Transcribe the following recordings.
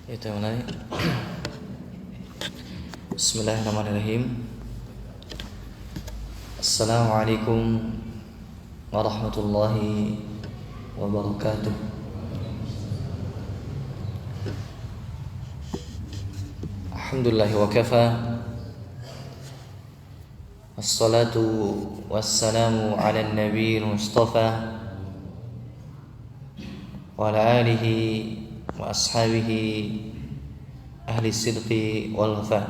Kita mulai. Bismillahirrahmanirrahim. Assalamualaikum warahmatullahi wabarakatuh. Alhamdulillah wa kafa. Wassalatu wassalamu ala nabiyil mustafa wa ala alihi wa ashabihi ahli sidqi wal wafa.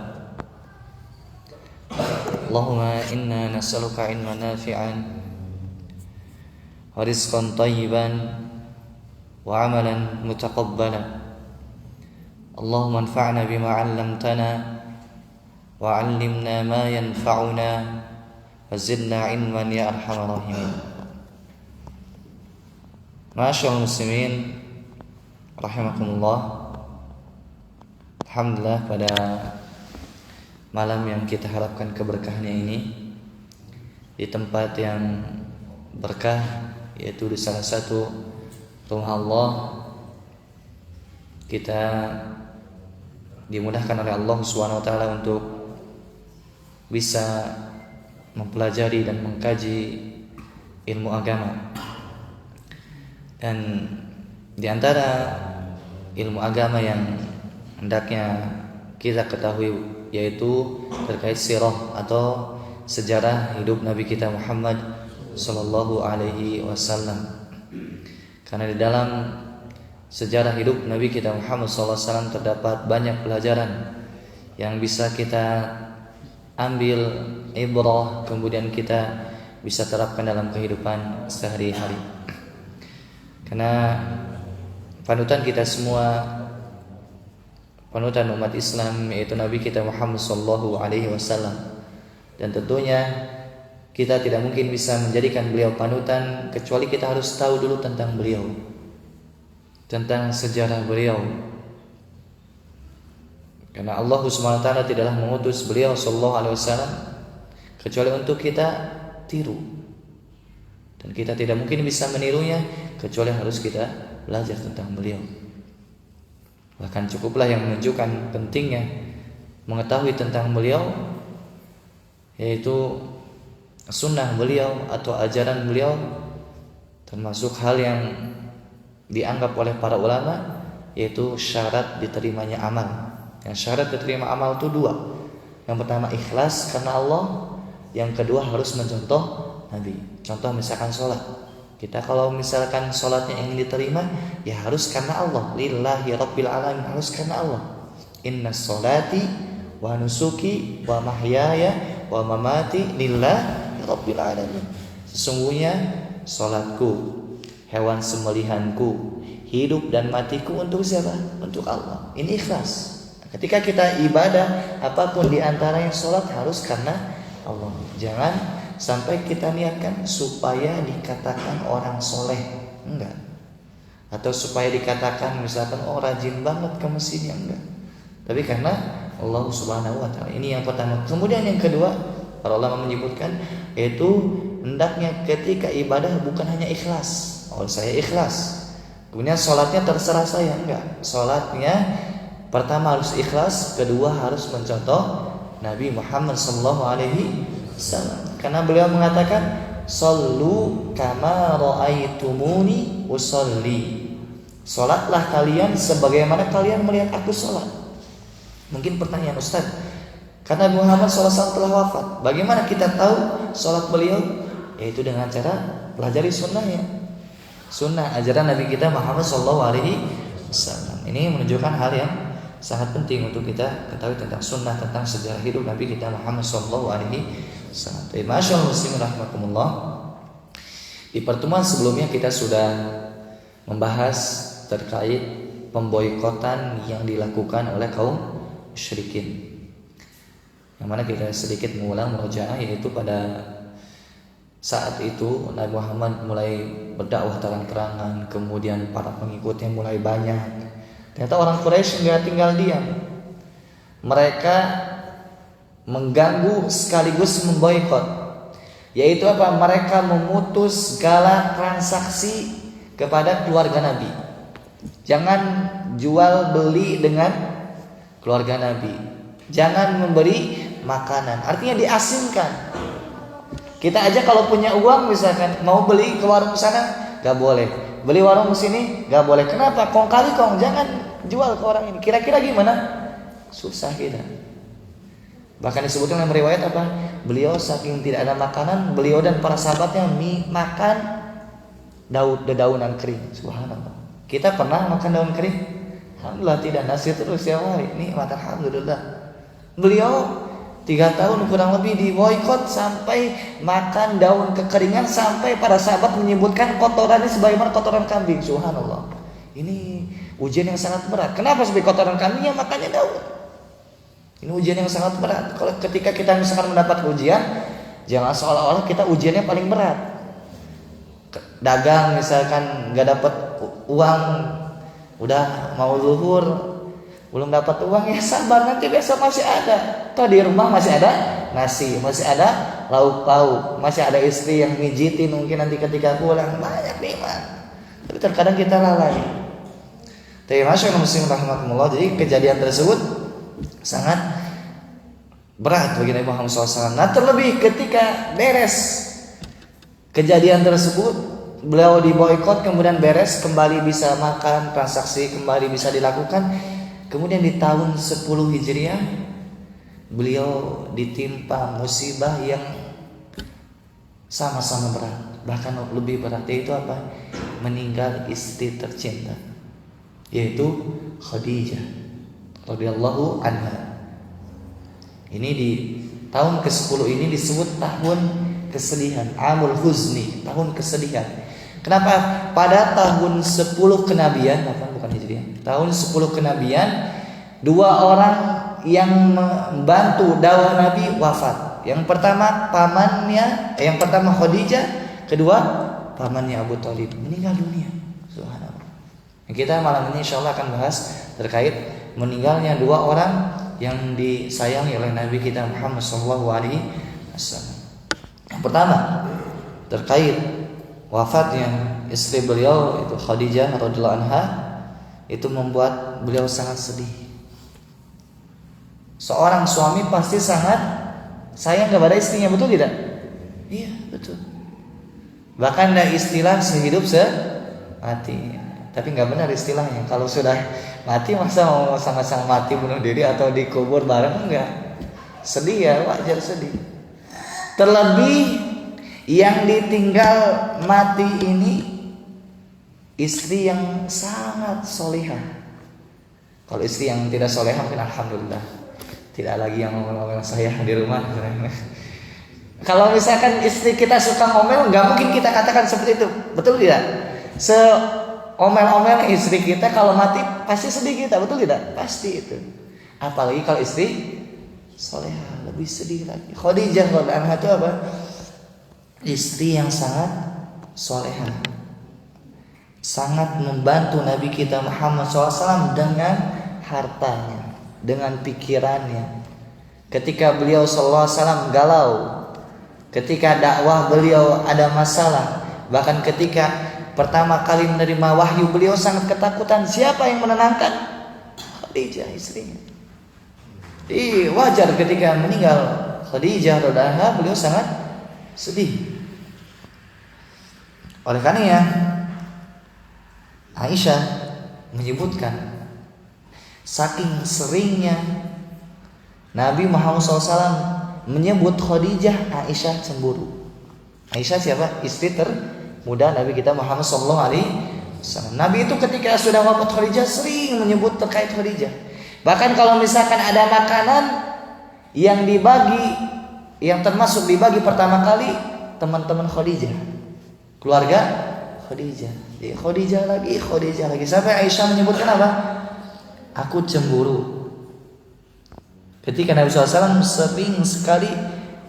Allahumma inna nas'aluka ilman nafi'an wa rizqan tayyiban wa amalan mutaqabbalan. Allahumma anfa'na bima 'allamtana wa 'allimna ma yanfa'una wa zidna ilman ya arhamar rahimin. Ma'asyiral muslimin rahimakumullah. Alhamdulillah, pada malam yang kita harapkan keberkahannya ini, di tempat yang berkah, yaitu di salah satu rumah Allah, kita dimudahkan oleh Allah Subhanahu wa taala untuk bisa mempelajari dan mengkaji ilmu agama. Dan di antara ilmu agama yang hendaknya kita ketahui yaitu terkait sirah atau sejarah hidup Nabi kita Muhammad sallallahu alaihi wasallam. Karena di dalam sejarah hidup Nabi kita Muhammad sallallahu alaihi wasallam terdapat banyak pelajaran yang bisa kita ambil ibrah, kemudian kita bisa terapkan dalam kehidupan sehari-hari. Karena panutan kita semua, panutan umat Islam, yaitu Nabi kita Muhammad sallallahu alaihi wasallam. Dan tentunya kita tidak mungkin bisa menjadikan beliau panutan kecuali kita harus tahu dulu tentang beliau, tentang sejarah beliau. Karena Allah Subhanahu wa taala tidaklah mengutus beliau sallallahu alaihi wasallam kecuali untuk kita tiru. Dan kita tidak mungkin bisa menirunya kecuali harus kita belajar tentang beliau. Bahkan cukuplah yang menunjukkan pentingnya mengetahui tentang beliau, yaitu sunnah beliau atau ajaran beliau, termasuk hal yang dianggap oleh para ulama, yaitu syarat diterimanya amal. Yang syarat diterima amal itu dua. Yang pertama ikhlas karena Allah, yang kedua harus mencontoh Nabi. Contoh misalkan sholat, kita kalau misalkan sholatnya ingin diterima, ya harus karena Allah, lillahi rabbil alamin, harus karena Allah. Inna sholati wa nusuki wa mahyaya wa mamati lillahi rabbil alamin. Sesungguhnya sholatku, hewan sembelihanku, hidup dan matiku untuk siapa? Untuk Allah. Ini ikhlas. Ketika kita ibadah apapun di antara yang sholat harus karena Allah. Jangan sampai kita niatkan supaya dikatakan orang soleh, enggak. Atau supaya dikatakan misalkan rajin banget ke masjidnya, enggak. Tapi karena Allah Subhanahu wa taala. Ini yang pertama. Kemudian yang kedua, para ulama menyebutkan yaitu hendaknya ketika ibadah bukan hanya ikhlas. Oh, saya ikhlas. Kemudian sholatnya terserah saya, enggak. Sholatnya pertama harus ikhlas, kedua harus mencontoh Nabi Muhammad sallallahu alaihi wasallam. Karena beliau mengatakan, "Shallu kama raaitumuni usolli." Salatlah kalian sebagaimana kalian melihat aku salat. Mungkin pertanyaan, Ustaz, karena Muhammad SAW telah wafat, bagaimana kita tahu salat beliau? Yaitu dengan cara pelajari sunnahnya. Sunnah ajaran Nabi kita Muhammad sallallahu alaihi wasallam. Ini menunjukkan hal yang sangat penting untuk kita ketahui tentang sunnah, tentang sejarah hidup Nabi kita Muhammad sallallahu alaihi wasallam. Masyaallah muslimin rahimakumullah. Di pertemuan sebelumnya kita sudah membahas terkait pemboikotan yang dilakukan oleh kaum musyrikin. Yang mana kita sedikit mengulang murojaah, yaitu pada saat itu Nabi Muhammad mulai berdakwah terang-terangan, kemudian para pengikutnya mulai banyak. Ternyata orang Quraisy nggak tinggal diam. Mereka mengganggu sekaligus memboikot. Yaitu apa? Mereka memutus segala transaksi kepada keluarga Nabi. Jangan jual beli dengan keluarga Nabi. Jangan memberi makanan, artinya diasingkan. Kita aja kalau punya uang misalkan mau beli ke warung sana gak boleh, beli warung sini gak boleh. Kenapa? Kong kali kong, jangan jual ke orang ini. Kira-kira gimana? Susah kita. Bahkan disebutkan dalam riwayat apa? Beliau saking tidak ada makanan, beliau dan para sahabatnya makan daunan kering. Subhanallah. Kita pernah makan daun kering? Alhamdulillah tidak, nasi terus ya hari. Nikmat alhamdulillah. Beliau 3 tahun kurang lebih diboikot sampai makan daun kekeringan, sampai para sahabat menyebutkan kotoran ini sebagaimana kotoran kambing. Subhanallah. Ini ujian yang sangat berat. Kenapa sebagai kotoran kambing? Ya makannya daun. Ini ujian yang sangat berat. Kalau ketika kita misalkan mendapat ujian, jangan seolah-olah kita ujiannya paling berat. Dagang misalkan nggak dapat uang, udah mau zuhur belum dapat uang, ya sabar, nanti besok masih ada. Toh di rumah masih ada nasi, masih ada lauk pauk, masih ada istri yang mijitin mungkin nanti ketika pulang, banyak nikmat. Tapi terkadang kita lalai. Tapi masyaallah muslim rahmatullah, jadi kejadian tersebut sangat berat bagi Nabi Muhammad SAW. Nah terlebih ketika beres kejadian tersebut, beliau diboikot, kemudian beres, kembali bisa makan, transaksi kembali bisa dilakukan. Kemudian di tahun 10 Hijriah beliau ditimpa musibah yang sama-sama berat, bahkan lebih berat, yaitu apa? Meninggal istri tercinta, yaitu Khadijah radhiyallahu anha. Ini di tahun ke-10 ini disebut tahun kesedihan, Amul Huzni, tahun kesedihan. Kenapa? Pada tahun 10 kenabian, bukan Hijriah, tahun 10 kenabian, 2 orang yang membantu dakwah Nabi wafat. Yang pertama Khadijah, kedua pamannya Abu Thalib meninggal dunia. Subhanallah. Kita malam ini insyaallah akan bahas terkait meninggalnya 2 orang yang disayangi oleh Nabi kita Muhammad SAW. Yang pertama terkait wafatnya istri beliau itu Khadijah radhiyallahu anha, itu membuat beliau sangat sedih. Seorang suami pasti sangat sayang kepada istrinya, betul tidak? Iya, betul. Bahkan ada istilah sehidup semati. Tapi nggak benar istilahnya. Kalau sudah mati masa mau sama-sama mati bunuh diri atau dikubur bareng, enggak. Sedih ya, wajar sedih. Terlebih yang ditinggal mati ini istri yang sangat solihah. Kalau istri yang tidak solihah mungkin alhamdulillah tidak lagi yang ngomel-ngomel saya di rumah. Kalau misalkan istri kita suka ngomel, nggak mungkin kita katakan seperti itu, betul tidak? Omel-omel istri kita kalau mati pasti sedih kita, betul tidak? Pasti itu. Apalagi kalau istri solehah, lebih sedih lagi. Khadijah radhiyallahu anha itu apa? Istri yang sangat solehah, sangat membantu Nabi kita Muhammad SAW dengan hartanya, dengan pikirannya. Ketika beliau SAW galau, ketika dakwah beliau ada masalah, bahkan ketika pertama kali menerima wahyu beliau sangat ketakutan. Siapa yang menenangkan? Khadijah istrinya. Wajar ketika meninggal Khadijah radhiyallahu anha beliau sangat sedih. Oleh karenanya Aisyah menyebutkan saking seringnya Nabi Muhammad SAW menyebut Khadijah, Aisyah cemburu. Aisyah siapa? Istri termuda Nabi kita Muhammad SAW. Nabi itu ketika sudah wafat Khadijah sering menyebut terkait Khadijah. Bahkan kalau misalkan ada makanan yang dibagi, yang termasuk dibagi pertama kali teman-teman Khadijah, keluarga Khadijah. Khadijah lagi. Sampai Aisyah menyebutkan apa? Aku cemburu. Ketika Nabi SAW sering sekali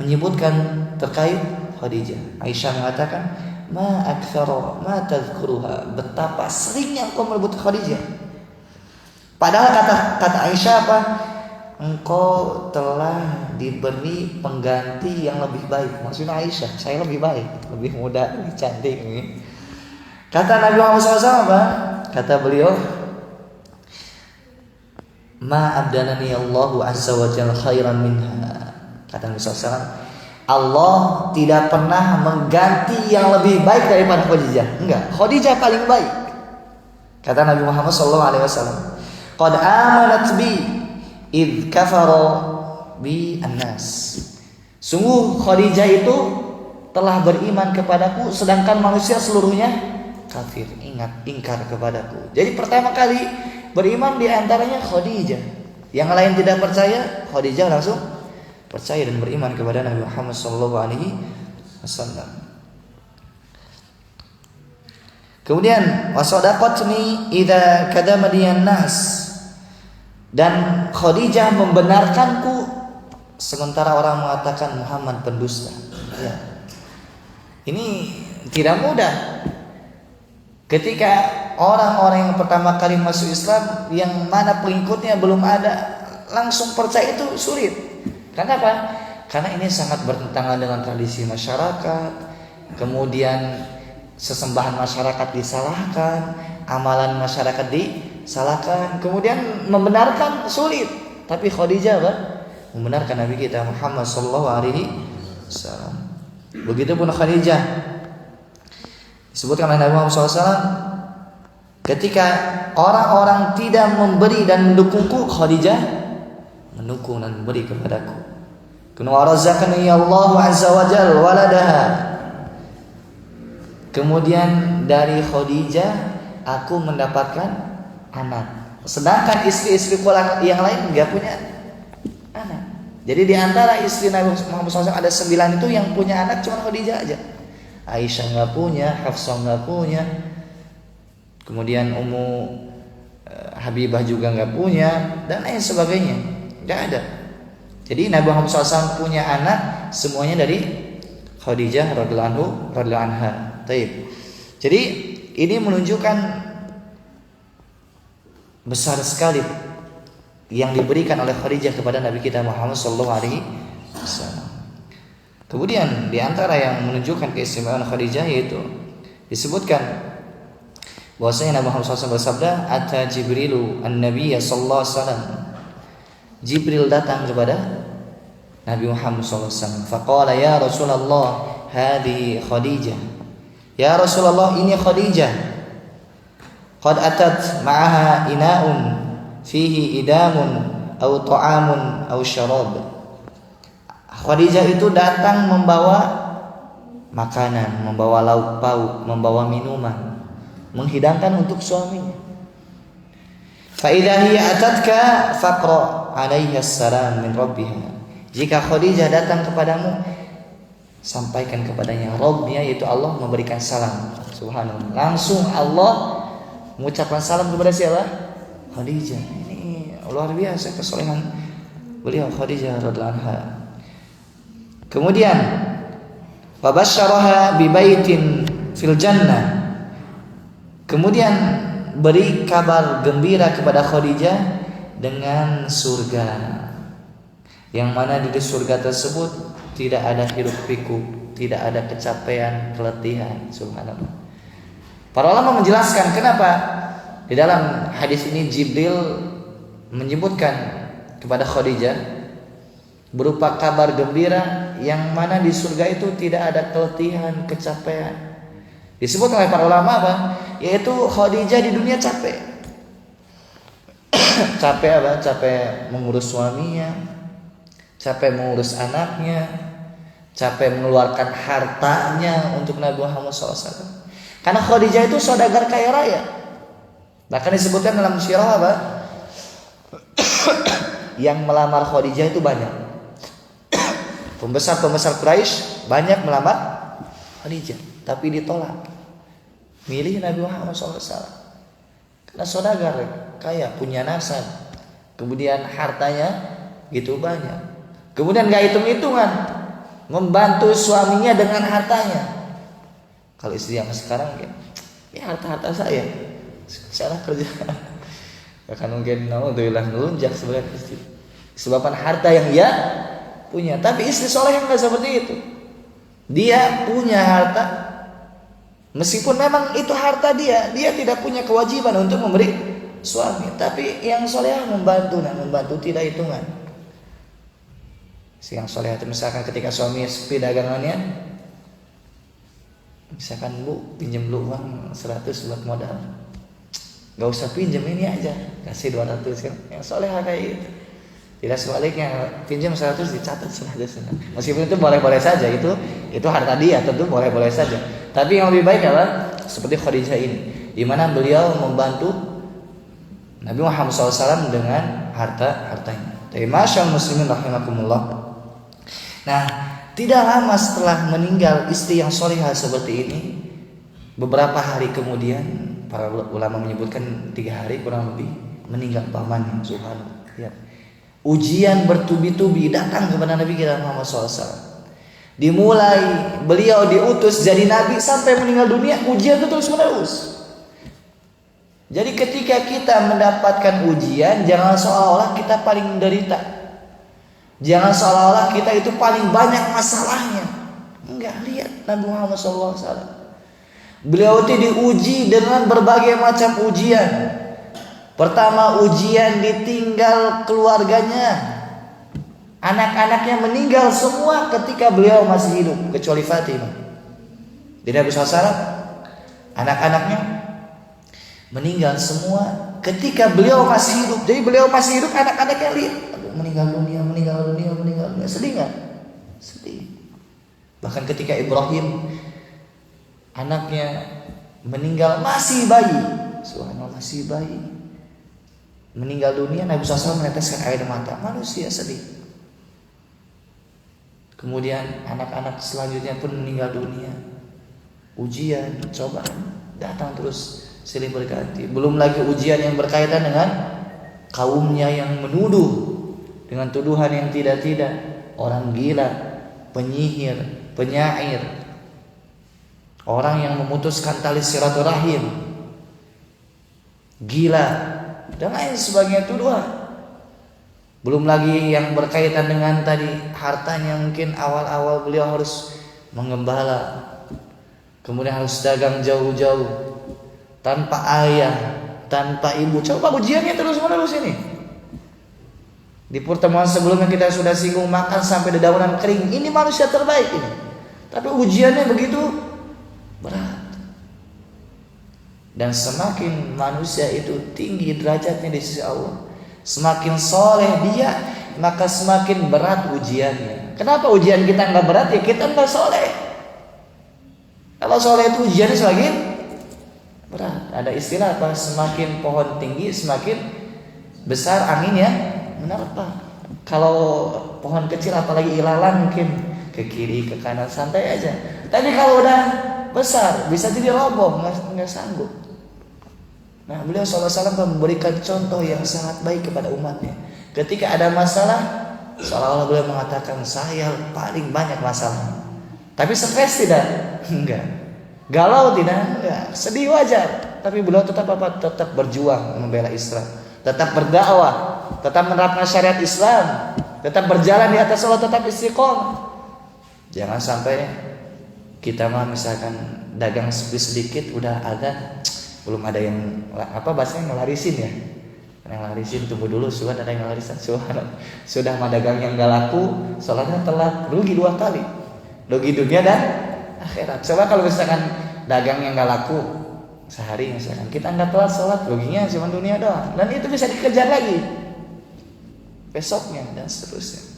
menyebutkan terkait Khadijah, Aisyah mengatakan, ma aktsara ma tadhkuruha, betapa seringnya engkau menyebut Khadijah. Padahal kata Aisyah apa? Engkau telah diberi pengganti yang lebih baik. Maksudnya Aisyah, saya lebih baik, lebih muda, lebih cantik. Kata Nabi Muhammad SAW apa? Kata beliau, ma abdalani Allahu azza wa jalla khairan minha. Kata Nabi SAW, Allah tidak pernah mengganti yang lebih baik daripada Khadijah. Enggak, Khadijah paling baik. Kata Nabi Muhammad SAW, qad amanat bi id kafara bi an-nas. Sungguh Khadijah itu telah beriman kepadaku sedangkan manusia seluruhnya kafir, ingkar kepadaku. Jadi pertama kali beriman di antaranya Khadijah. Yang lain tidak percaya, Khadijah langsung percaya dan beriman kepada Nabi Muhammad SAW. Kemudian wasadaqatni idza kadamadiyan nas. Dan Khadijah membenarkanku sementara orang mengatakan Muhammad pendusta. Ya. Ini tidak mudah. Ketika orang-orang yang pertama kali masuk Islam yang mana pengikutnya belum ada langsung percaya itu sulit. Kenapa? Karena ini sangat bertentangan dengan tradisi masyarakat. Kemudian sesembahan masyarakat disalahkan, amalan masyarakat disalahkan. Kemudian membenarkan sulit. Tapi Khadijah apa? Membenarkan Nabi kita Muhammad SAW. Begitupun Khadijah disebutkan oleh Nabi Muhammad SAW, ketika orang-orang tidak memberi dan mendukungku, Khadijah mendukung dan memberi kepadaku. Warazaqani Allah azza wa jalla waladaha. Kemudian dari Khadijah aku mendapatkan anak. Sedangkan istri-istri yang lain enggak punya anak. Jadi di antara istri Nabi Muhammad SAW ada 9 itu yang punya anak cuma Khadijah aja. Aisyah enggak punya, Hafsah enggak punya. Kemudian Ummu Habibah juga enggak punya dan lain sebagainya. Enggak ada. Jadi Nabi Muhammad SAW punya anak semuanya dari Khadijah radhiyallahu anha. Taib. Jadi ini menunjukkan besar sekali yang diberikan oleh Khadijah kepada Nabi kita Muhammad SAW. Kemudian di antara yang menunjukkan keistimewaan Khadijah yaitu disebutkan bahwasanya Nabi Muhammad SAW bersabda, "Ata Jibrilu an-Nabiyya sallallahu alaihi wasallam." Jibril datang kepada Nabi Muhammad SAW. Faqala ya Rasulullah, hadhihi Khadijah. Ya Rasulullah, ini Khadijah. Qad atat ma'aha ina'un fihi idamun aw ta'amun aw syarab. Khadijah itu datang membawa makanan, membawa lauk pauk, membawa minuman, menghidangkan untuk suaminya. Fa idza hiya atatka faqra 'alaiha assalam min rabbiha. Jika Khadijah datang kepadamu, sampaikan kepadanya Rabbnya yaitu Allah memberikan salam. Subhanallah. Langsung Allah mengucapkan salam kepada siapa? Khadijah. Ini luar biasa kesolehan beliau Khadijah radhiyallahu anha. Kemudian fabasyaraha bi baitin fil jannah. Kemudian beri kabar gembira kepada Khadijah dengan surga, yang mana di surga tersebut tidak ada hiruk pikuk, tidak ada kecapean, keletihan. Subhanallah. Para ulama menjelaskan kenapa di dalam hadis ini Jibril menyebutkan kepada Khadijah berupa kabar gembira yang mana di surga itu tidak ada keletihan, kecapean. Disebut oleh para ulama apa? Yaitu Khadijah di dunia capek. Capek apa? Capek mengurus suaminya, capek mengurus anaknya, capek mengeluarkan hartanya untuk Nabi Muhammad SAW. Karena Khadijah itu saudagar kaya raya. Bahkan disebutkan dalam sirah apa? Yang melamar Khadijah itu banyak. Pembesar-pembesar Quraisy banyak melamar Khadijah, tapi ditolak. Milih Nabi Muhammad SAW. Karena saudagar kaya, punya nasab. Kemudian hartanya gitu banyak. Kemudian gak hitung-hitungan, membantu suaminya dengan hartanya. Kalau istri yang sekarang ini harta-harta saya kerja. Akan mungkin alhamdulillah melunjak sebagai istri disebabkan harta yang dia punya. Tapi istri soleh yang gak seperti itu. Dia punya harta, meskipun memang itu harta dia tidak punya kewajiban untuk memberi suami. Tapi yang soleh membantu, membantu tidak hitungan. Si yang soleh itu misalkan ketika suami sepi dagangannya, misalkan bu pinjam dulu uang 100 buat modal, gak usah pinjam, ini aja kasih 200 kan. Yang soleh kayak gitu. Tidak sebaliknya, pinjam 100 dicatat 100. Meskipun itu boleh-boleh saja, itu harta dia, tentu boleh-boleh saja. Tapi yang lebih baik adalah seperti Khadijah ini, di mana beliau membantu Nabi Muhammad SAW dengan hartanya. Tapi masyaallah muslimin rahimakumullah. Nah, tidak lama setelah meninggal istri yang solihah seperti ini, beberapa hari kemudian, para ulama menyebutkan 3 hari kurang lebih, meninggal pamannya. Subhanallah. Ya. Ujian bertubi-tubi datang kepada Nabi kita Muhammad SAW. Dimulai beliau diutus jadi nabi sampai meninggal dunia, ujian itu terus menerus. Jadi ketika kita mendapatkan ujian, jangan seolah-olah kita paling menderita, jangan seolah-olah kita itu paling banyak masalahnya. Enggak, lihat Nabi Muhammad SAW. Beliau itu diuji dengan berbagai macam ujian. Pertama, ujian ditinggal keluarganya. Anak-anaknya meninggal semua ketika beliau masih hidup, kecuali Fatimah. Jadi Nabi SAW, anak-anaknya meninggal semua ketika beliau masih hidup. Jadi beliau masih hidup, anak-anaknya lihat, meninggal dunia. Sedih nggak? Sedih. Bahkan ketika Ibrahim, anaknya meninggal masih bayi, subhanallah, masih bayi, meninggal dunia, Nabi SAW meneteskan air mata. Manusia sedih. Kemudian anak-anak selanjutnya pun meninggal dunia. Ujian, cobaan datang terus silih berganti. Belum lagi ujian yang berkaitan dengan kaumnya yang menuduh dengan tuduhan yang tidak-tidak. Orang gila, penyihir, penyair, orang yang memutuskan tali silaturahim, gila, dan lain sebagainya tuduhan. Belum lagi yang berkaitan dengan tadi hartanya, mungkin awal-awal beliau harus mengembala, kemudian harus dagang jauh-jauh, tanpa ayah, tanpa ibu. Coba ujiannya terus-menerus ini. Di pertemuan sebelumnya kita sudah singgung makan sampai dedaunan kering. Ini manusia terbaik ini. Tapi ujiannya begitu berat. Dan semakin manusia itu tinggi derajatnya di sisi Allah, semakin soleh dia, maka semakin berat ujiannya. Kenapa ujian kita nggak berat? Ya kita nggak soleh. Kalau soleh itu ujiannya semakin berat. Ada istilah apa? Semakin pohon tinggi, semakin besar anginnya menerpa. Kalau pohon kecil, apalagi ilalang, mungkin ke kiri ke kanan santai aja. Tapi kalau udah besar bisa jadi roboh, nggak sanggup. Nah, beliau SAW memberikan contoh yang sangat baik kepada umatnya. Ketika ada masalah, seolah-olah beliau mengatakan, saya paling banyak masalah. Tapi stres tidak? Enggak. Galau tidak? Enggak. Sedih wajar. Tapi beliau tetap apa? Tetap berjuang membela Islam, tetap berdakwah, tetap menerapkan syariat Islam, tetap berjalan di atas Allah, tetap istiqomah. Jangan sampai kita mah misalkan dagang sedikit udah ada, belum ada yang apa bahasanya ngelarisin ya. Yang larisin tunggu dulu, sudah ada yang larisan, sudah mah dagang yang gak laku, soalnya telat, rugi 2 kali. Rugi dunia dan akhirat. Coba kalau misalkan dagang yang gak laku sehari misalkan, kita nggak telat sholat, ruginya cuma dunia doang, dan itu bisa dikejar lagi besoknya dan seterusnya.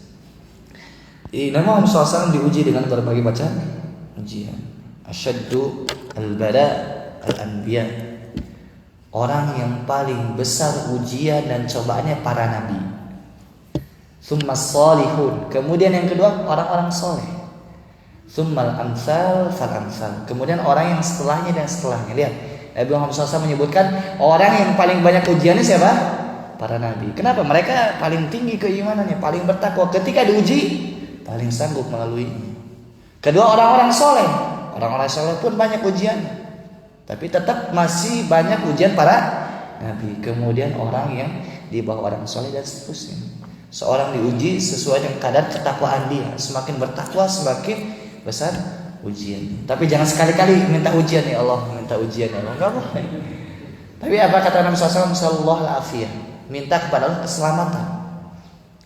Nabi Muhammad SAW diuji dengan berbagai macam ujian. Asyaddu al-bala al-anbiya. Orang yang paling besar ujian dan cobaannya para nabi. Tsumma sholihun. Kemudian yang kedua orang-orang soleh. Tsummal amsal fal amsal. Kemudian orang yang setelahnya dan setelahnya. Lihat, Nabi Muhammad SAW menyebutkan orang yang paling banyak ujiannya siapa? Para nabi. Kenapa? Mereka paling tinggi keimanannya, paling bertakwa. Ketika diuji, paling sanggup melaluinya. Kedua, orang-orang soleh. Orang-orang soleh pun banyak ujiannya, tapi tetap masih banyak ujian para nabi. Kemudian orang yang di bawah orang soleh dan seterusnya. Seorang diuji sesuai dengan kadar ketakwaan dia. Semakin bertakwa, semakin besar ujian. Tapi jangan sekali-kali minta ujian, ya Allah, minta ujian ya Allah. Enggak boleh. Tapi apa kata Nabi SAW? Sallallahu alaihi, minta kepada Allah keselamatan.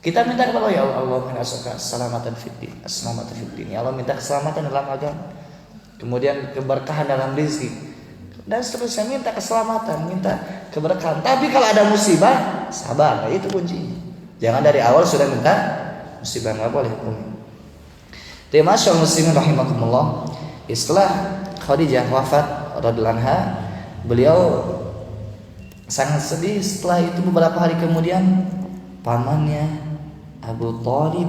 Kita minta kepada Allah, ya Allah, keselamatan fiddin, keselamatan fiddin. Ya Allah, minta keselamatan dalam agama. Kemudian keberkahan dalam rezeki. Dan seterusnya, minta keselamatan, minta keberkahan. Tapi kalau ada musibah, sabar, itu kuncinya. Jangan dari awal sudah minta musibah, enggak boleh hukumnya. Masyaallah muslimin rahimakumullah. Setelah Khadijah wafat radhiyallahu anha, beliau sangat sedih. Setelah itu beberapa hari kemudian, pamannya Abu Thalib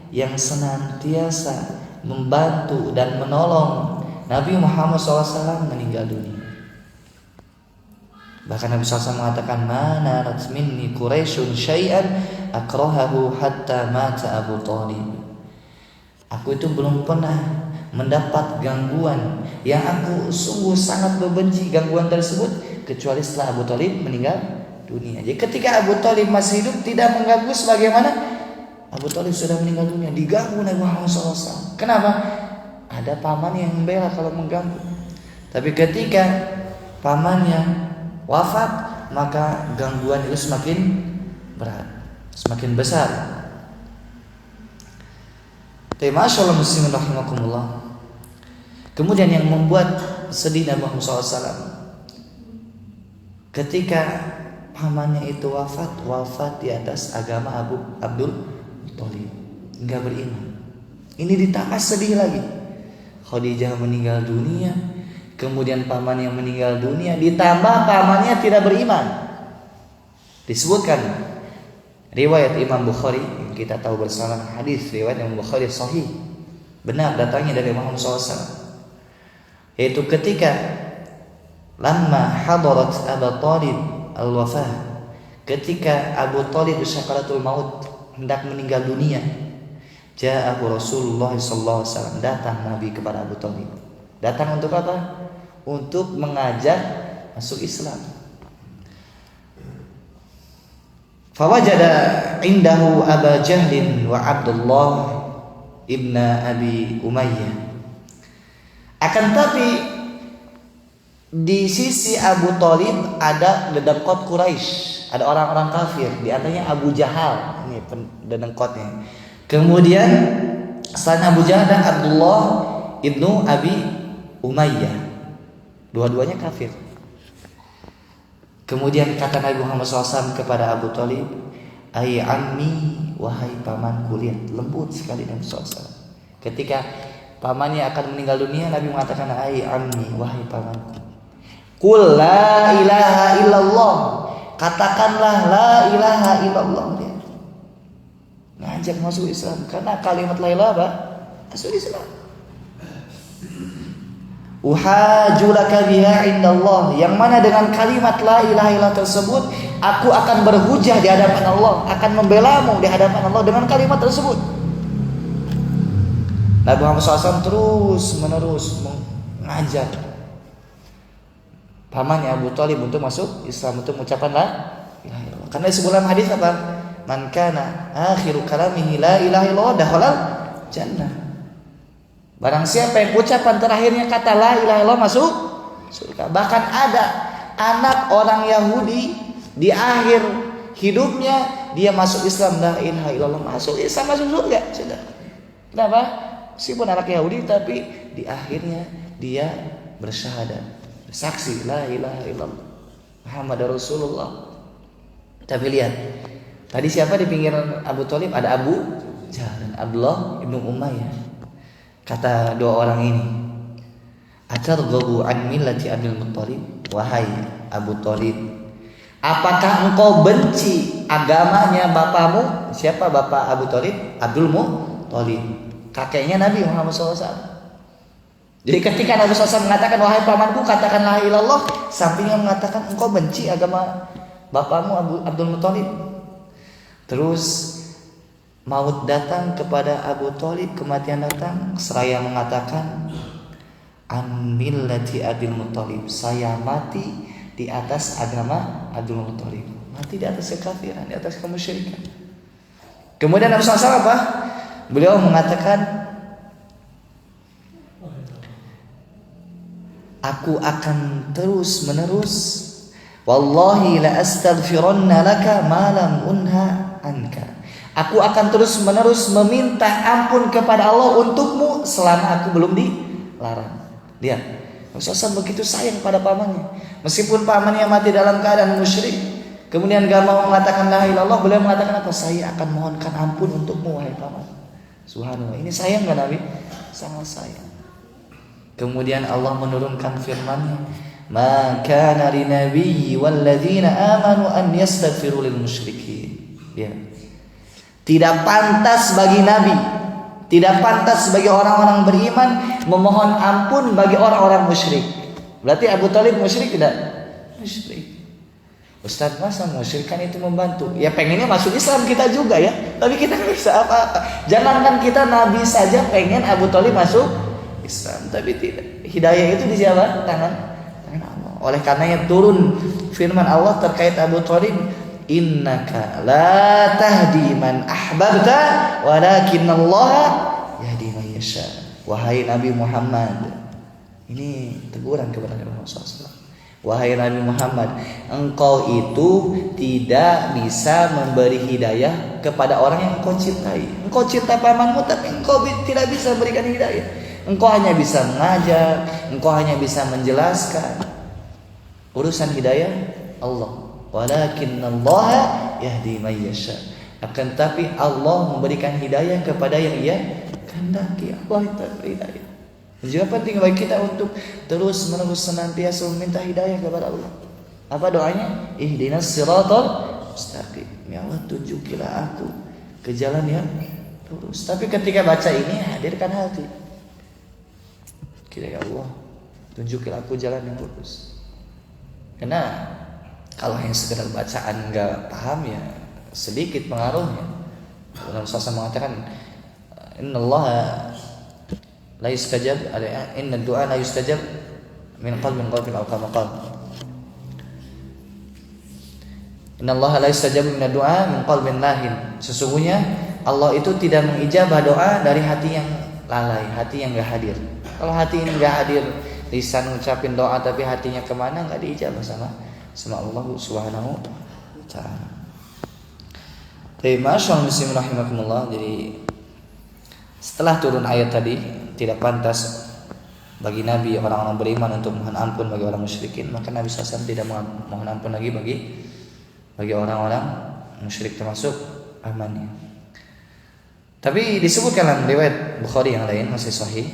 yang senantiasa membantu dan menolong Nabi Muhammad SAW meninggal dunia. Bahkan Nabi SAW mengatakan, "Mana rat minni Quraisyun syai'an akrahahu hatta mata Abu Thalib." Aku itu belum pernah mendapat gangguan yang aku sungguh sangat membenci gangguan tersebut kecuali setelah Abu Thalib meninggal dunia. Jadi ketika Abu Thalib masih hidup tidak mengganggu, sebagaimana Abu Thalib sudah meninggal dunia diganggu Nabi Muhammad SAW. Kenapa? Ada paman yang membela kalau mengganggu. Tapi ketika pamannya wafat, maka gangguan itu semakin berat, semakin besar. Masyaallah muslimin rahimakumullah. Kemudian yang membuat sedih Nabi Muhammad SAW ketika pamannya itu wafat di atas agama Abdul Thalib, enggak beriman. Ini ditambah sedih lagi. Khadijah meninggal dunia, kemudian pamannya meninggal dunia, ditambah pamannya tidak beriman. Disebutkan riwayat Imam Bukhari yang kita tahu bersama, hadis riwayat Imam Bukhari sahih, benar datangnya dari Muhammad SAW, yaitu ketika lamma hadarat Abu Thalib al-wafah, ketika Abu Thalib syakaratul maut, hendak meninggal dunia, ja'ahu Rasulullah sallallahu alaihi wasallam, datang Nabi kepada Abu Thalib. Datang untuk apa? Untuk mengajak masuk Islam. Fawajada indahu Aba Jahlin wa Abdullah ibn Abi Umayyah. Akan tapi di sisi Abu Thalib ada dedengkot Quraisy, ada orang-orang kafir, di antaranya Abu Jahal, ini dedengkotnya. Kemudian selain Abu Jahal dan Abdullah ibnu Abi Umayyah, dua-duanya kafir. Kemudian kata Nabi Muhammad SAW kepada Abu Thalib, "Ai ammi, wahai pamanku." Lihat lembut sekali Nabi SAW. Ketika pamannya akan meninggal dunia, Nabi mengatakan, "Ai ammi, wahai pamanku. Qul la ilaha illallah." Katakanlah la ilaha illallah. Lihat. Ngajak masuk Islam karena kalimat la ilaha apa? Masuk Islam. Uhajulaka biha indallah, yang mana dengan kalimat la ilaha illallah tersebut aku akan berhujah di hadapan Allah, akan membelamu di hadapan Allah dengan kalimat tersebut. Nabi Muhammad SAW terus menerus mengajak pamannya Abu Thalib untuk masuk Islam, untuk mengucapkan la ilaha illallah. Karena sebulan hadis apa? Man kana akhiru kalamihi la ilaha illallah dakhalal jannah. Barang siapa yang ucapan terakhirnya kata la ilaha illallah masuk surga. Bahkan ada anak orang Yahudi di akhir hidupnya dia masuk Islam, la ilaha illallah, masuk Islam, masuk surga. Sudah. Kenapa? Meskipun anak Yahudi tapi di akhirnya dia bersyahadat, bersaksi la ilaha illallah Muhammad Rasulullah. Tapi lihat, tadi siapa di pinggir Abu Thalib? Ada Abu Jahal dan Abdullah ibnu Umayyah. Kata dua orang ini, "Atarghabu an millati Abdul Muttalib?" Wahai Abu Thalib, apakah engkau benci agamanya bapamu? Siapa bapak Abu Thalib? Abdul Muttalib, kakeknya Nabi Muhammad SAW. Jadi ketika Nabi SAW mengatakan wahai pamanku katakan la ilaha illallah, sampingnya mengatakan engkau benci agama bapamu Abdul Muttalib. Terus maut datang kepada Abu Thalib, kematian datang, seraya mengatakan an millati Abdul Muttalib, saya mati di atas agama Abdul Muttalib, mati di atas kekafiran, di atas kemusyrikan. Kemudian Nabi SAW apa? Beliau mengatakan, aku akan terus menerus Wallahi la astaghfiranna laka ma lam unha anka. Aku akan terus-menerus meminta ampun kepada Allah untukmu selama aku belum dilarang. Lihat, Rasulullah begitu sayang pada pamannya. Meskipun pamannya mati dalam keadaan musyrik, kemudian gak mau mengatakan la ilaha illallah, beliau mengatakan apa? Saya akan mohonkan ampun untukmu wahai paman. Subhanallah, ini sayang gak Nabi? Sangat sayang. Kemudian Allah menurunkan firman-Nya, "Ma kana linabiyyi walladzina amanu an yastaghfiru lil musyrikin." Ya. Tidak pantas bagi nabi, tidak pantas bagi orang-orang beriman memohon ampun bagi orang-orang musyrik. Berarti Abu Thalib musyrik tidak? Musyrik. Ustaz, masa musyrik kan itu membantu? Ya pengennya masuk Islam kita juga ya, tapi kita nggak bisa apa-apa. Jangankan kita nabi saja pengen Abu Thalib masuk Islam, tapi tidak. Hidayah itu di siapa? Tangan Allah. Oleh karenanya turun firman Allah terkait Abu Thalib, innaka la tahdi man ahbabta walakinallaha yahdi man yasha. Wahai Nabi Muhammad, ini teguran kepada Rasulullah SAW. Wahai Nabi Muhammad, engkau itu tidak bisa memberi hidayah kepada orang yang engkau cintai. Engkau cinta pamanmu, tapi engkau tidak bisa berikan hidayah. Engkau hanya bisa mengajak, engkau hanya bisa menjelaskan. Urusan hidayah Allah. Walakinallaha yahdi man yasha. Akan tapi Allah memberikan hidayah kepada yang Ia kehendaki. Allah itu hidayah. Juga penting bagi kita untuk terus-menerus senantiasa meminta hidayah kepada Allah. Apa doanya? Ihdinas siratal mustaqim. Ya Allah, tunjukilah aku ke jalan yang lurus. Tapi ketika baca ini, hadirkan hati. Kira ya Allah, tunjukilah aku jalan yang lurus. Karena kalau hanya sekedar bacaan nggak paham ya sedikit pengaruhnya. Dalam Rasulullah mengatakan, Innallaha la yustajab, inna du'a la yustajab min qalbin ghafil aw kama qala. Innallaha la yustajab min du'a min qalbin lahin. Sesungguhnya Allah itu tidak mengijabah doa dari hati yang lalai, hati yang enggak hadir. Kalau hati ini enggak hadir, lisan ngucapin doa tapi hatinya kemana, enggak diijabah sama Allah Subhanahu wa taala. Masyaallah muslimin rahimakumullah. Jadi setelah turun ayat tadi, tidak pantas bagi Nabi orang-orang beriman untuk mohon ampun bagi orang musyrikin, maka Nabi SAW tidak mohon ampun lagi bagi orang-orang musyrik termasuk amannya. Tapi disebutkan dalam riwayat Bukhari yang lain masih sahih,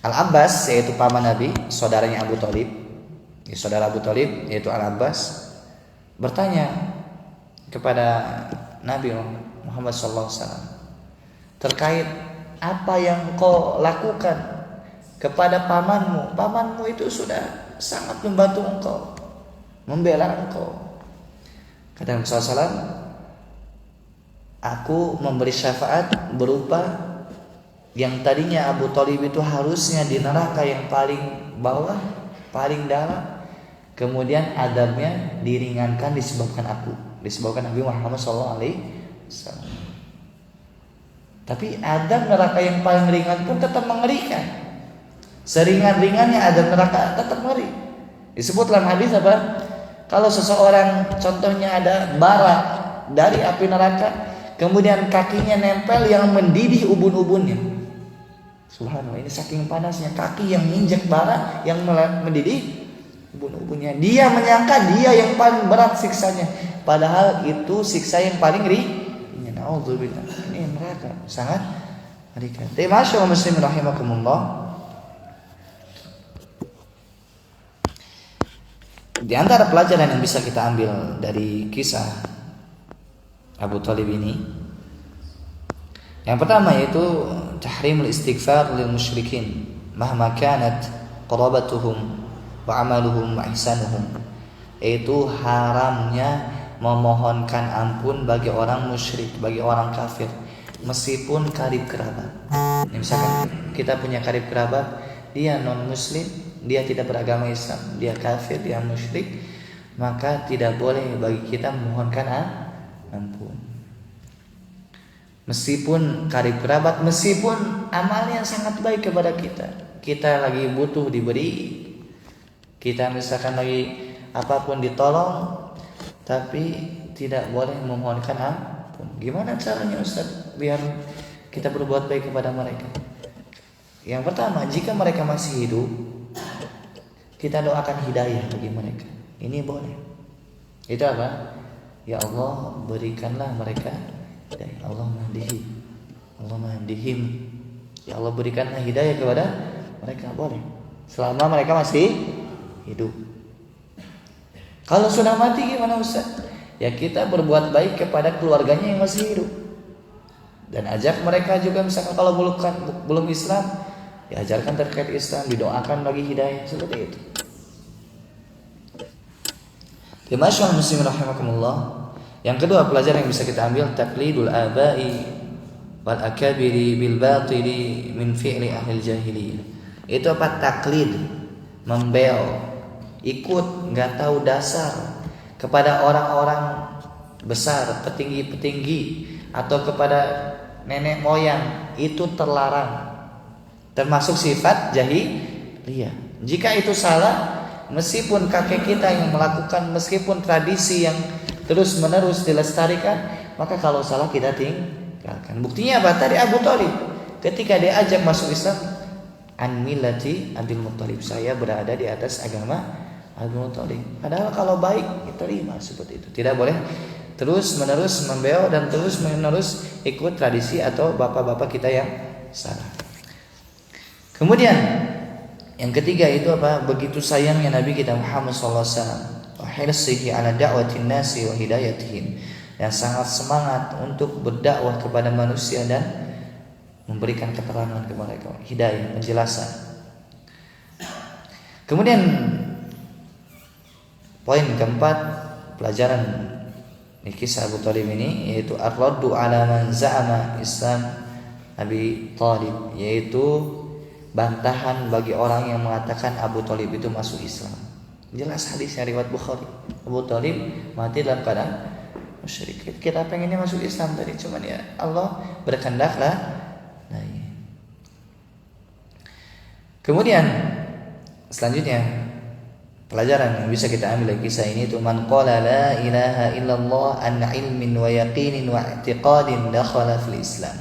Al-Abbas yaitu paman Nabi, saudaranya Abu Thalib, saudara Abu Thalib yaitu Al-Abbas bertanya kepada Nabi Muhammad SAW terkait apa yang kau lakukan kepada pamanmu. Pamanmu itu sudah sangat membantu engkau, membela engkau. Kata Rasulullah SAW, aku memberi syafaat berupa yang tadinya Abu Thalib itu harusnya di neraka yang paling bawah, paling dalam, kemudian adabnya diringankan disebabkan Nabi Muhammad SAW. Tapi adab neraka yang paling ringan pun tetap mengerikan. Seringan-ringannya adab neraka tetap ngeri. Disebut dalam hadis apa? Kalau seseorang contohnya ada bara dari api neraka, kemudian kakinya nempel yang mendidih ubun-ubunnya. Subhanallah, ini saking panasnya kaki yang menginjak bara yang mendidih ubun-ubunnya. Dia menyangka dia yang paling berat siksanya, padahal itu siksa yang paling ringan. Nauzubillah. Ini neraka sangat mengerikan. Masyaallah muslimin rahimakumullah. Di antara pelajaran yang bisa kita ambil dari kisah Abu Thalib ini, yang pertama yaitu tahrimul istighfar lil musyrikin mahma kanat qarabatuhum wa amaluhum wa ihsanuhum, yaitu haramnya memohonkan ampun bagi orang musyrik, bagi orang kafir, meskipun karib kerabat. Misalkan kita punya karib kerabat, dia non muslim, dia tidak beragama Islam, dia kafir, dia musyrik, maka tidak boleh bagi kita memohonkan ampun. Meskipun karib kerabat, meskipun amalnya sangat baik kepada kita lagi butuh diberi, kita misalkan lagi apapun ditolong, tapi tidak boleh memohonkan ampun. Gimana caranya Ustaz biar kita berbuat baik kepada mereka? Yang pertama, jika mereka masih hidup, kita doakan hidayah bagi mereka. Ini boleh. Itu apa? Ya Allah, berikanlah mereka hidayah. Allahumma hdihim, Allahumma hdihim. Ya Allah, berikanlah hidayah kepada mereka. Boleh, selama mereka masih hidup. Kalau sudah mati gimana Ustaz? Ya kita berbuat baik kepada keluarganya yang masih hidup, dan ajak mereka juga, misalkan kalau belum Islam, diajarkan terkait Islam, didoakan bagi hidayah, seperti itu. Masyaallah muslimin rahimakumullah. Yang kedua pelajaran yang bisa kita ambil, taqlidul abai wal akabiri bil batili min fi'li ahli jahiliyah. Itu apa? Taklid, membel, ikut, nggak tahu dasar kepada orang-orang besar, petinggi-petinggi, atau kepada nenek moyang, itu terlarang. Termasuk sifat jahiliyah. Jika itu salah, meskipun kakek kita yang melakukan, meskipun tradisi yang terus-menerus dilestarikan, maka kalau salah kita tinggalkan. Buktinya apa? Tadi Abu Thalib ketika diajak masuk Islam, an millati Abil Muthalib, saya berada di atas agama Abu Thalib. Padahal kalau baik diterima seperti itu. Tidak boleh terus-menerus membela dan terus-menerus ikut tradisi atau bapak-bapak kita yang salah. Kemudian yang ketiga itu apa? Begitu sayangnya Nabi kita Muhammad sallallahu alaihi wasallam, wa hirsihi ala da'watin nasi wa hidayatihim, yang sangat semangat untuk berdakwah kepada manusia dan memberikan keterangan kepada mereka, hidayah, penjelasan. Kemudian poin keempat, pelajaran di kisah Abu Thalib ini, yaitu ar-raddu ala man za'ama Islam Abi Thalib, yaitu bantahan bagi orang yang mengatakan Abu Thalib itu masuk Islam. Jelas hadisnya riwayat Bukhari. Abu Thalib mati dalam keadaan musyrik. Kita pengennya masuk Islam tadi, cuman ya Allah berkehendaklah. Nah, iya. Kemudian selanjutnya pelajaran yang bisa kita ambil dari kisah ini itu, man qala la ilaha illallah an ilmin wa yaqinin wa i'tiqadin dakhala fil Islam.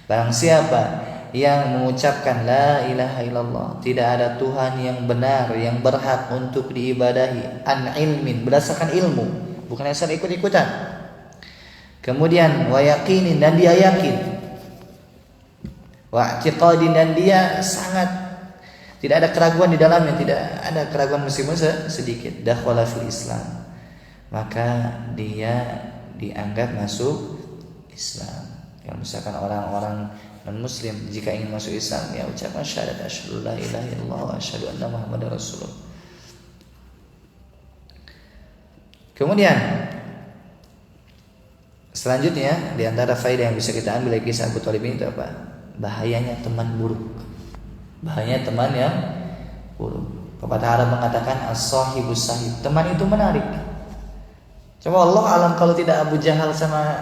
Barang siapa yang mengucapkan la ilaha illallah, tidak ada Tuhan yang benar yang berhak untuk diibadahi, an ilmin, berdasarkan ilmu, bukan asal ikut-ikutan. Kemudian wa yaqinin, dan dia yakin, wa i'tiqadin, dan dia sangat tidak ada keraguan di dalamnya, tidak ada keraguan meskipun sedikit, dakhala fil Islam, maka dia dianggap masuk Islam. Yang misalkan orang-orang non-muslim jika ingin masuk Islam, ya ucapkan syahadat asyhadu la ilaha illallah wa asyhadu anna muhammadar rasulullah. Kemudian selanjutnya di antara faedah yang bisa kita ambil dari kisah Abu Thalib ini itu apa? Bahayanya teman buruk. Bahayanya teman yang buruk. Pepatah Arab mengatakan as-sahibus sahib, teman itu menarik. Coba Allah alam kalau tidak Abu Jahal sama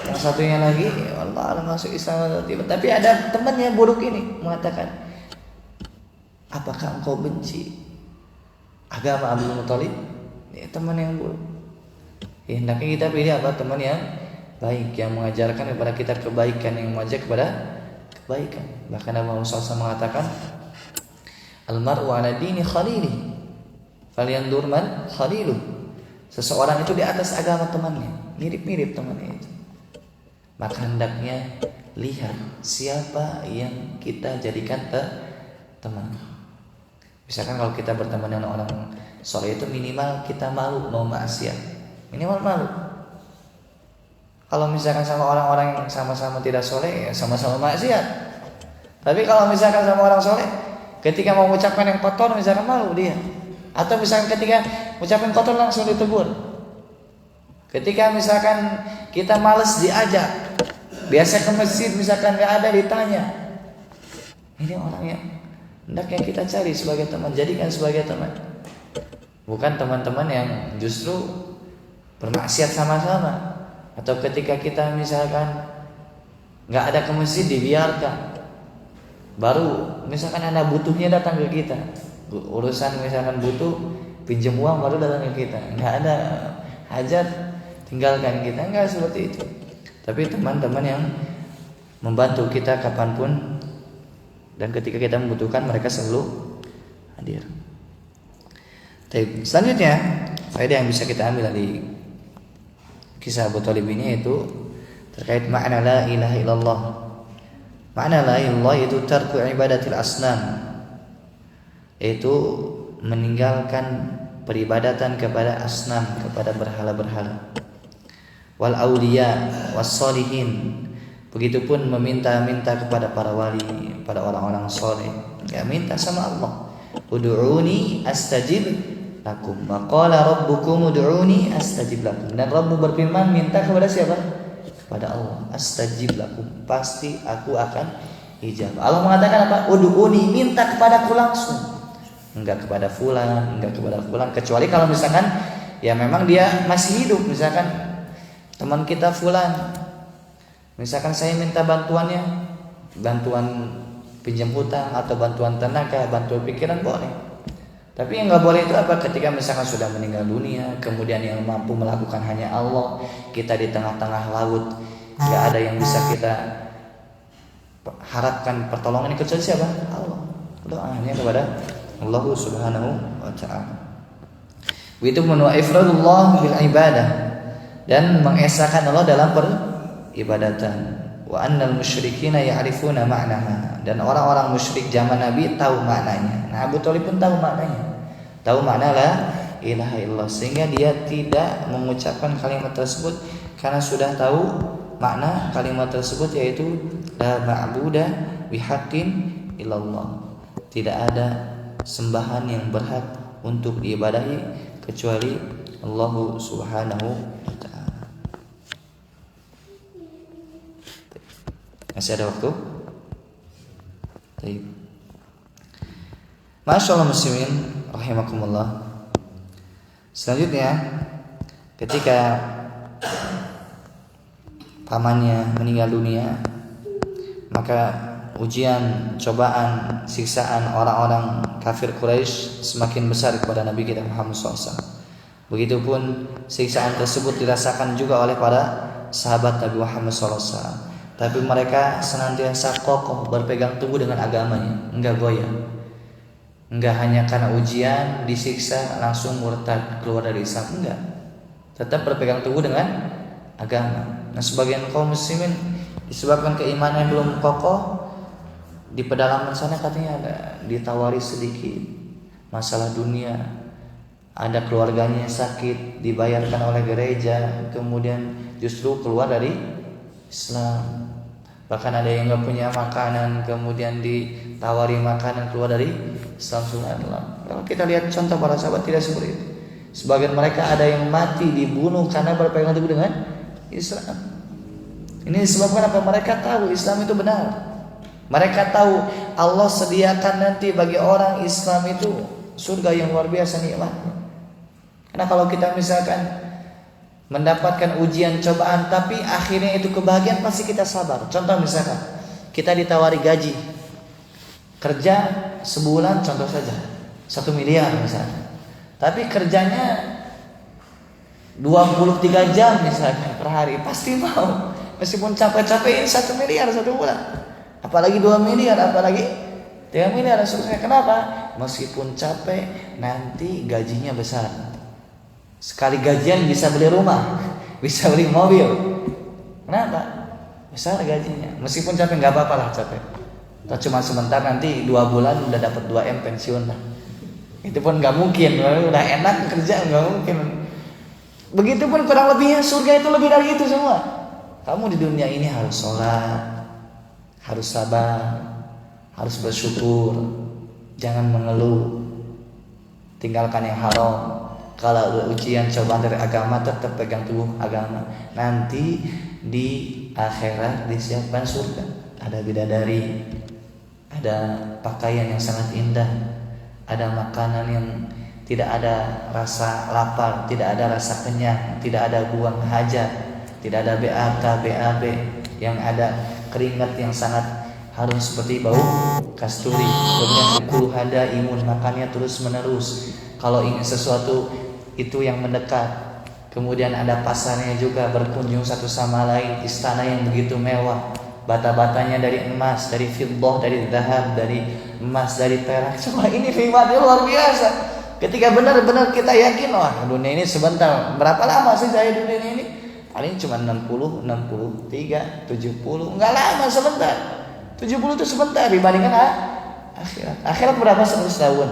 yang satunya lagi, Allah alam masuk Islam atau tidak. Tapi ada teman yang buruk ini mengatakan, apakah engkau benci agama Abdul Muthalib? Ya, teman yang buruk. Ya, hendaknya kita pilih apa? Teman yang baik, yang mengajarkan kepada kita kebaikan, yang mengajak kepada kebaikan. Bahkan Nabi Muhammad SAW mengatakan, al-mar'u ala dini khalili falyandur man khaliluh. Seseorang itu di atas agama temannya, mirip-mirip temannya itu. Maka hendaknya lihat siapa yang kita jadikan teman. Misalkan kalau kita berteman dengan orang soleh itu minimal kita malu mau maksiat, minimal malu. Kalau misalkan sama orang-orang yang sama-sama tidak soleh, ya sama-sama maksiat. Tapi kalau misalkan sama orang soleh, ketika mau mengucapkan yang kotor misalkan malu dia. Atau misalkan ketika ucapan kotor langsung ditegur. Ketika misalkan kita malas diajak, biasa ke masjid misalkan gak ada ditanya. Ini orang yang hendaknya kita cari sebagai teman, jadikan sebagai teman. Bukan teman-teman yang justru bermaksiat sama-sama. Atau ketika kita misalkan gak ada ke masjid dibiarkan. Baru misalkan ada butuhnya datang ke kita, urusan misalkan butuh, pinjam uang baru datang ke kita, nggak ada hajat tinggalkan kita, nggak seperti itu. Tapi teman-teman yang membantu kita kapanpun dan ketika kita membutuhkan, mereka selalu hadir. Selanjutnya, faedah yang bisa kita ambil dari kisah Abu Thalib ini yaitu terkait makna la ilaha illallah. Makna la ilaha illallah itu tarku ibadatil asnam, yaitu meninggalkan peribadatan kepada asnam, kepada berhala-berhala. Wal auliya was solihin, begitupun meminta-minta kepada para wali, pada orang-orang soleh. Ya, minta sama Allah. Ud'uni astajib lakum. Wa qala rabbukum ud'uni astajib lakum. Dan Rabbmu berfirman, minta kepada siapa? Kepada Allah. Astajib lakum, pasti aku akan ijab. Allah mengatakan apa? Ud'uni, minta kepadaku langsung. Enggak kepada fulan, enggak kepada fulan, kecuali kalau misalkan ya memang dia masih hidup. Misalkan teman kita fulan, misalkan saya minta bantuannya, bantuan pinjam hutang atau bantuan tenaga, bantuan pikiran, boleh. Tapi yang nggak boleh itu apa? Ketika misalkan sudah meninggal dunia, kemudian yang mampu melakukan hanya Allah, kita di tengah-tengah laut, nggak ada yang bisa kita harapkan pertolongan kecuali siapa? Allah. Doanya kepada Allah Subhanahu wa Ta'ala. Begitu menua ifradullah bil ibadah, dan mengesahkan Allah dalam peribadatan. Wa annal musyrikina ya'rifuna ma'naha, dan orang-orang musyrik zaman Nabi tahu maknanya. Nah, Abu Thalib pun tahu maknanya. Tahu makna la ilaha illallah, sehingga dia tidak mengucapkan kalimat tersebut karena sudah tahu makna kalimat tersebut, yaitu la ma'buda bihaqqin illallah. Tidak ada sembahan yang berhak untuk diibadahi kecuali Allah Subhanahu wa Ta'ala. Masih ada waktu? Baik. Masyaallah muslimin rahimakumullah. Selanjutnya, ketika pamannya meninggal dunia, maka ujian, cobaan, siksaan orang-orang kafir Quraisy semakin besar kepada Nabi kita Muhammad SAW. Begitupun siksaan tersebut dirasakan juga oleh para sahabat Nabi Muhammad SAW. Tapi mereka senantiasa kokoh berpegang teguh dengan agamanya, enggak goyah. Enggak hanya karena ujian, disiksa langsung murtad keluar dari Islam, enggak. Tetap berpegang teguh dengan agama. Nah, sebagian kaum muslimin disebabkan keimanan yang belum kokoh, di pedalaman sana katanya ada ditawari sedikit masalah dunia, ada keluarganya yang sakit, dibayarkan oleh gereja, kemudian justru keluar dari Islam. Bahkan ada yang nggak punya makanan, kemudian ditawari makanan keluar dari Islam. Subhanallah. Kalau kita lihat contoh para sahabat tidak seperti itu. Sebagian mereka ada yang mati dibunuh karena berpegang teguh dengan Islam. Ini disebabkan apa? Mereka tahu Islam itu benar. Mereka tahu Allah sediakan nanti bagi orang Islam itu surga yang luar biasa nikmatnya. Karena kalau kita misalkan mendapatkan ujian, cobaan, tapi akhirnya itu kebahagiaan, pasti kita sabar. Contoh misalkan kita ditawari gaji kerja sebulan, contoh saja 1 miliar misalnya, tapi kerjanya 23 jam misalkan per hari, pasti mau. Meskipun capek-capek, 1 miliar 1 bulan, apalagi 2 miliar, apalagi 3 miliar dan seterusnya. Kenapa? Meskipun capek, nanti gajinya besar. Sekali gajian bisa beli rumah, bisa beli mobil. Kenapa? Besar gajinya. Meskipun capek, nggak apa-apa lah capek. Atau cuma sebentar, nanti 2 bulan udah dapat 2M pensiun lah. Itu pun nggak mungkin. Udah enak kerja, nggak mungkin. Begitupun kurang lebihnya surga itu lebih dari itu semua. Kamu di dunia ini harus sholat, harus sabar, harus bersyukur, jangan mengeluh, tinggalkan yang haram. Kalau ujian cobaan dari agama, tetap pegang teguh agama. Nanti di akhirat disiapkan surga. Ada bidadari, ada pakaian yang sangat indah, ada makanan yang tidak ada rasa lapar, tidak ada rasa kenyang, tidak ada buang hajat, tidak ada BAK, BAB, yang ada keringat yang sangat harum seperti bau kasturi. Kemudian ukul hada imun, makannya terus menerus. Kalau ingin sesuatu itu yang mendekat, kemudian ada pasarnya juga, berkunjung satu sama lain, istana yang begitu mewah, bata-batanya dari emas, dari fiddah, dari zahab, dari emas, dari perak. Cuma ini nikmatnya luar biasa. Ketika benar-benar kita yakin, wah dunia ini sebentar, berapa lama sih saya dunia ini? Paling cuma 60, 63, 70, enggak lama, sebentar. 70 itu sebentar dibandingkan akhirat. Akhirat berapa? 100 tahun?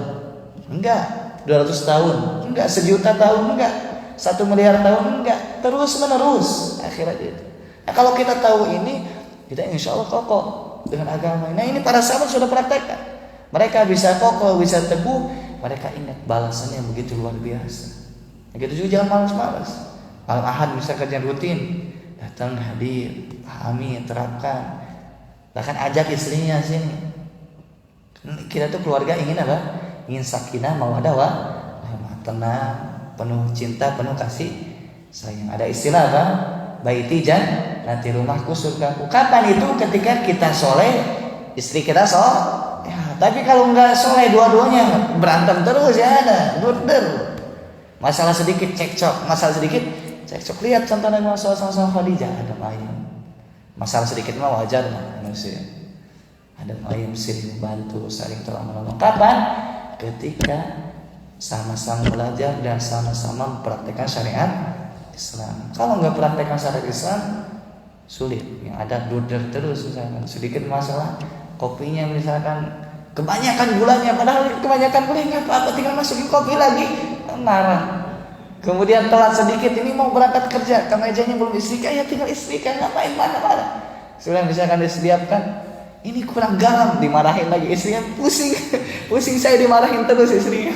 Enggak. 200 tahun? Enggak. 1.000.000 tahun? Enggak. 1 miliar tahun? Enggak. Terus menerus akhirat itu. Nah, kalau kita tahu ini, kita insya Allah kokoh dengan agama. Nah, ini para sahabat sudah praktekkan. Mereka bisa kokoh, bisa teguh. Mereka ingat balasannya yang begitu luar biasa. Begitu juga jangan malas-malas. Malam Ahad bisa kerja rutin, datang hadir, pahami, terapkan. Bahkan ajak istrinya sini. Kita tuh keluarga ingin apa? Ingin sakinah, mawaddah warahmah, tenang, penuh cinta, penuh kasih sayang. Ada istilah apa? Baiti nanti rumahku surgaku. Kapan itu? Ketika kita soleh, istri kita soleh. Ya, tapi kalau nggak soleh dua-duanya berantem terus ya ada durder. Masalah sedikit cekcok, masalah sedikit cekcok. Lihat contoh Nabi Muhammad SAW, Khadijah, ada ayam. Masalah sedikit mah wajar manusia. Ada ayam sering membantu, saling tolong menolong. Kapan? Ketika sama-sama belajar dan sama-sama mempraktekkan syariat Islam. Kalau nggak praktekkan syariat Islam, sulit. Yang ada durder terus misalkan. Sedikit masalah kopinya misalkan kebanyakan gulanya, padahal kebanyakan gulanya nggak apa-apa, tinggal masukin kopi lagi, marah. Kemudian telat sedikit, ini mau berangkat kerja, kemejanya belum istrikan, ya tinggal istrikan, ngapain mana-mana. Sudah misalkan disediakan, ini kurang garam, dimarahin lagi istrinya, pusing saya dimarahin terus istrinya.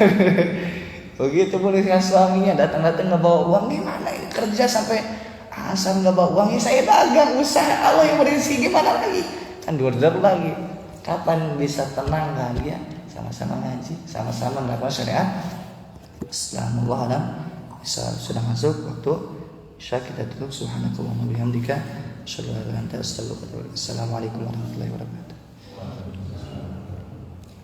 Begitu pun dengan suaminya, datang-datang ngebawa uang, gimana kerja sampai asal ngebawa uangnya, saya dagang usaha, Allah yang berisi, gimana lagi? Kan durder lagi. Kapan bisa tenang bahagia? Sama-sama ngaji, sama-sama melakukan syariat Islam. Allah alam. Sudah masuk waktu Isya, kita tutup. Subhanakallahumma bihamdika asyhadu an la ilaha illa anta astaghfiruka wa atubu ilaik. Assalamualaikum warahmatullahi wabarakatuh.